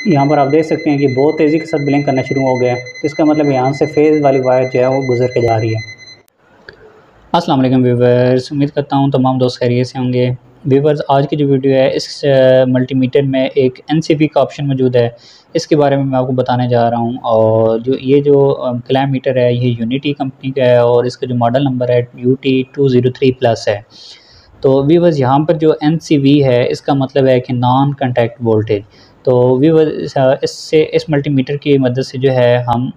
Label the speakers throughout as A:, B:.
A: यहाँ पर आप देख सकते हैं कि बहुत तेज़ी के साथ ब्लिंक करना शुरू हो गया है। तो इसका मतलब यहाँ से फेज़ वाली वायर जो है वो गुजर के जा रही है। अस्सलाम वालेकुम व्यूवर्स, उम्मीद करता हूँ तमाम दोस्त खैरियत से होंगे। व्यूवर्स, आज की जो वीडियो है इस मल्टीमीटर में एक एनसीवी का ऑप्शन मौजूद है, इसके बारे में मैं आपको बताने जा रहा हूँ। और जो क्लैम मीटर है ये यूनिटी कंपनी का है और इसका जो मॉडल नंबर है UT203+ है। तो व्यूवर्स, यहाँ पर जो एनसीवी है इसका मतलब है कि नॉन कॉन्टैक्ट वोल्टेज। तो व्यूवर्स, इससे इस मल्टीमीटर की मदद से जो है हम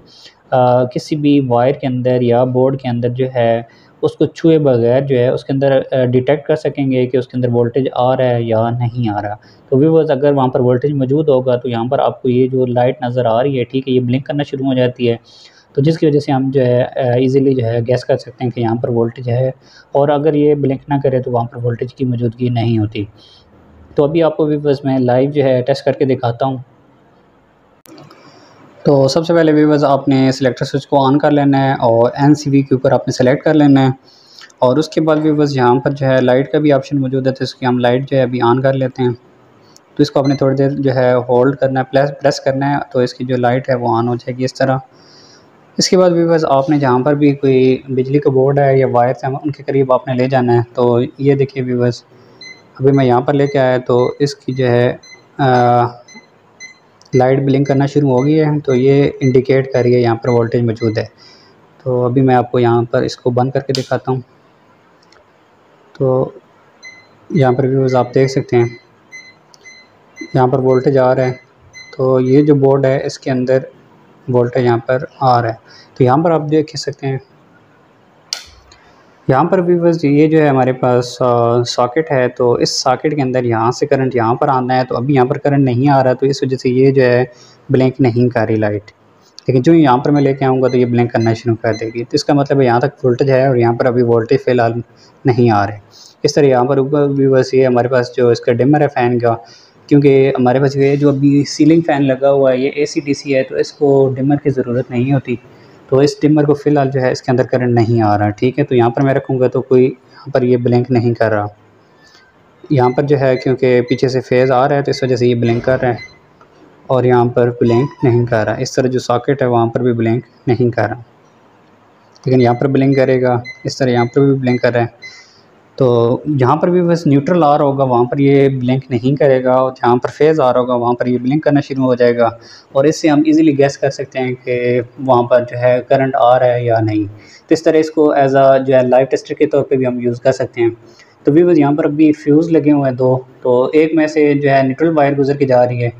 A: किसी भी वायर के अंदर या बोर्ड के अंदर जो है उसको छुए बगैर जो है उसके अंदर डिटेक्ट कर सकेंगे कि उसके अंदर वोल्टेज आ रहा है या नहीं आ रहा। तो व्यूवर्स, अगर वहाँ पर वोल्टेज मौजूद होगा तो यहाँ पर आपको ये जो लाइट नज़र आ रही है, ठीक है, ये ब्लिंक करना शुरू हो जाती है। तो जिसकी वजह से हम जो है ईज़िली जो है गैस कर सकते हैं कि यहाँ पर वोल्टेज है। और अगर ये ब्लिंक ना करे तो वहाँ पर वोल्टेज की मौजूदगी नहीं होती। तो अभी आपको व्यूवर्स मैं लाइव जो है टेस्ट करके दिखाता हूँ। तो सबसे पहले व्यूवर्स, आपने सिलेक्टर स्विच को ऑन कर लेना है और एनसीवी के ऊपर आपने सेलेक्ट कर लेना है। और उसके बाद व्यूवर्स, यहाँ पर जो है लाइट का भी ऑप्शन मौजूद है, तो इसकी हम लाइट जो है अभी ऑन कर लेते हैं। तो इसको आपने थोड़ी देर जो है होल्ड करना है, प्रेस करना है, तो इसकी जो लाइट है वो ऑन हो जाएगी इस तरह। इसके बाद व्यूवर्स, आपने जहाँ पर भी कोई बिजली का बोर्ड है या वायर है उनके करीब आपने ले जाना है। तो ये देखिए व्यूवर्स, अभी मैं यहाँ पर लेके आया तो इसकी जो है लाइट ब्लिंक करना शुरू हो गई है। तो ये इंडिकेट कर रही है यहाँ पर वोल्टेज मौजूद है। तो अभी मैं आपको यहाँ पर इसको बंद करके दिखाता हूँ। तो यहाँ पर व्यूवर्स आप देख सकते हैं यहाँ पर वोल्टेज आ रहा है। तो ये जो बोर्ड है इसके अंदर वोल्टेज यहाँ पर आ रहा है। तो यहाँ पर आप देख सकते हैं, यहाँ पर व्यूवर्स ये जो है हमारे पास सॉकेट है। तो इस सॉकेट के अंदर यहाँ से करंट यहाँ पर आना है। तो अभी यहाँ पर करंट नहीं आ रहा, तो इस वजह से ये जो है ब्लिंक नहीं कर रही लाइट। लेकिन जो यहाँ पर मैं लेके आऊँगा तो ये ब्लिंक करना शुरू कर देगी। तो इसका मतलब है यहाँ तक वोल्टेज है और यहाँ पर अभी वोल्टेज फ़िलहाल नहीं आ रहे। इस तरह यहाँ पर ऊपर व्यूवर्स ये हमारे पास जो इसका डिमर है फ़ैन का, क्योंकि हमारे पास ये जो अभी सीलिंग फ़ैन लगा हुआ है ये AC DC है, तो इसको डिमर की ज़रूरत नहीं होती। तो इस डिमर को फ़िलहाल जो है इसके अंदर करंट नहीं आ रहा, ठीक है। तो यहाँ पर मैं रखूँगा तो कोई यहाँ पर ये ब्लिंक नहीं कर रहा। यहाँ पर जो है क्योंकि पीछे से फेज़ आ रहा है तो इस वजह से ये ब्लिंक कर रहा है और यहाँ पर ब्लिंक नहीं कर रहा। इस तरह जो सॉकेट है वहाँ पर भी ब्लिंक नहीं कर रहा, लेकिन यहाँ पर ब्लिंक करेगा। इस तरह यहाँ पर भी ब्लिंक कर रहा है। तो जहाँ पर भी बस न्यूट्रल आ रहा होगा वहाँ पर ये ब्लिंक नहीं करेगा, और जहाँ पर फेज़ आ रहा होगा वहाँ पर ये ब्लिंक करना शुरू हो जाएगा। और इससे हम इजीली गैस कर सकते हैं कि वहाँ पर जो है करंट आ रहा है या नहीं। तो इस तरह इसको एज आ जो है लाइव टेस्टर के तौर पे भी हम यूज़ कर सकते हैं। तो व्यूअर्स, यहाँ पर अभी फ्यूज़ लगे हुए हैं दो। तो एक में से जो है न्यूट्रल वायर गुजर के जा रही है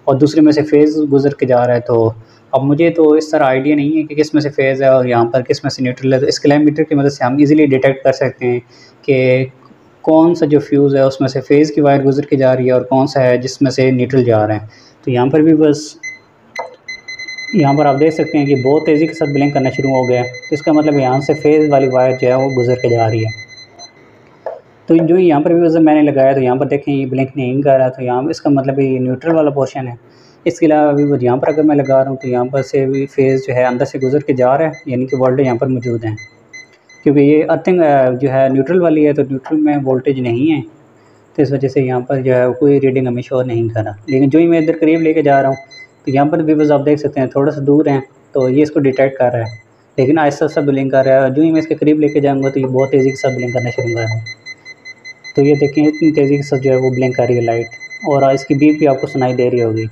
A: और दूसरे में से फेज़ गुजर के जा रहा है। तो अब मुझे तो इस तरह आइडिया नहीं है कि किस में से फेज़ है और यहाँ पर किस में से न्यूट्रल है। तो इस क्लैम मीटर की मदद से हम इजीली डिटेक्ट कर सकते हैं कि कौन सा जो फ्यूज़ है उसमें से फेज़ की वायर गुजर के जा रही है और कौन सा है जिसमें से न्यूट्रल जा रहा है। तो यहाँ पर भी बस यहाँ पर आप देख सकते हैं कि बहुत तेज़ी के साथ ब्लिंक करना शुरू हो गया है। तो इसका मतलब यहाँ से फेज़ वाली वायर जो है वो गुजर के जा रही है। तो जो यहाँ पर भी वजन मैंने लगाया तो यहाँ पर देखें ये ब्लिंक नहीं कर रहा। तो यहाँ इसका मतलब ये न्यूट्रल वाला पोर्शन है। इसके अलावा भी यहाँ पर अगर मैं लगा रहा हूँ तो यहाँ पर से भी फेज़ जो है अंदर से गुजर के जा रहा है, यानी कि वोल्टेज यहाँ पर मौजूद है। क्योंकि ये अर्थिंग जो है न्यूट्रल वाली है तो न्यूट्रल में वोल्टेज नहीं है, तो इस वजह से यहाँ पर जो है कोई रीडिंग हमें शो नहीं कर रहा। लेकिन जो ही मैं इधर करीब लेके जा रहा हूँ तो यहाँ पर व्यूअर्स आप देख सकते हैं थोड़ा सा दूर हैं, तो ये इसको डिटेक्ट कर रहा है, लेकिन आहिस्ता आहिस्ता ब्लिंक कर रहा है। जो ही मैं इसके करीब लेके जाऊँगा तो ये बहुत तेज़ी के साथ ब्लिंक करना शुरू कर रहा है। तो ये देखें इतनी तेज़ी के साथ जो है वो ब्लिंक कर रही है लाइट, और इसकी बीप भी आपको सुनाई दे रही होगी।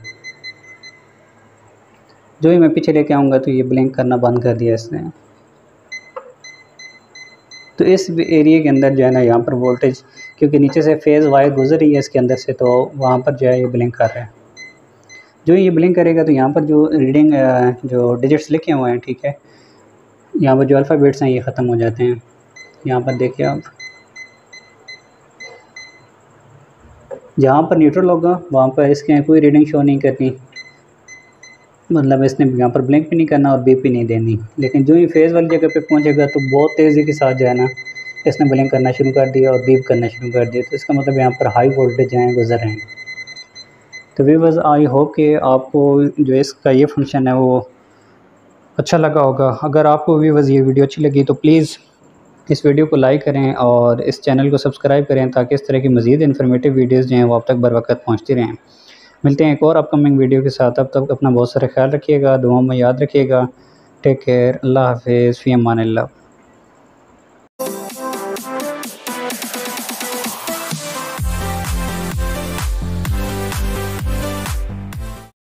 A: जो ही मैं पीछे लेके आऊँगा तो ये ब्लिंक करना बंद कर दिया इसने। तो इस एरिया के अंदर जो है ना यहाँ पर वोल्टेज, क्योंकि नीचे से फेज़ वायर गुजर रही है इसके अंदर से, तो वहाँ पर जो है ये ब्लिंक कर रहा है। जो ये ब्लिंक करेगा तो यहाँ पर जो रीडिंग जो डिजिट्स लिखे हुए हैं, ठीक है, यहाँ पर जो अल्फ़ाबेट्स हैं ये ख़त्म हो जाते हैं। यहाँ पर देखिए आप, जहाँ पर न्यूट्रल होगा वहाँ पर इसके कोई रीडिंग शो नहीं करनी, मतलब इसने यहाँ पर ब्लिंक भी नहीं करना और बीप भी नहीं देनी। लेकिन जो ही फेज़ वाली जगह पे पहुँचेगा तो बहुत तेज़ी के साथ जो है ना इसने ब्लिंक करना शुरू कर दिया और बीप करना शुरू कर दिया। तो इसका मतलब यहाँ पर हाई वोल्टेज जो हैं गुजर रहे हैं। तो व्यूअर्स, आई होप कि आपको जो इसका ये फंक्शन है वो अच्छा लगा होगा। अगर आपको व्यूअर्स ये वीडियो अच्छी लगी तो प्लीज़ इस वीडियो को लाइक करें और इस चैनल को सब्सक्राइब करें, ताकि इस तरह की मज़ीद इन्फॉर्मेटिव वीडियोज़ जो हैं वो आप तक बर वक्त पहुँचती रहें। मिलते हैं एक और अपकमिंग वीडियो के साथ। अब तक अपना बहुत सारा ख्याल रखिएगा, दुआओं में याद रखिएगा। टेक केयर, अल्लाह हाफिज़, फ़ी अमान अल्लाह।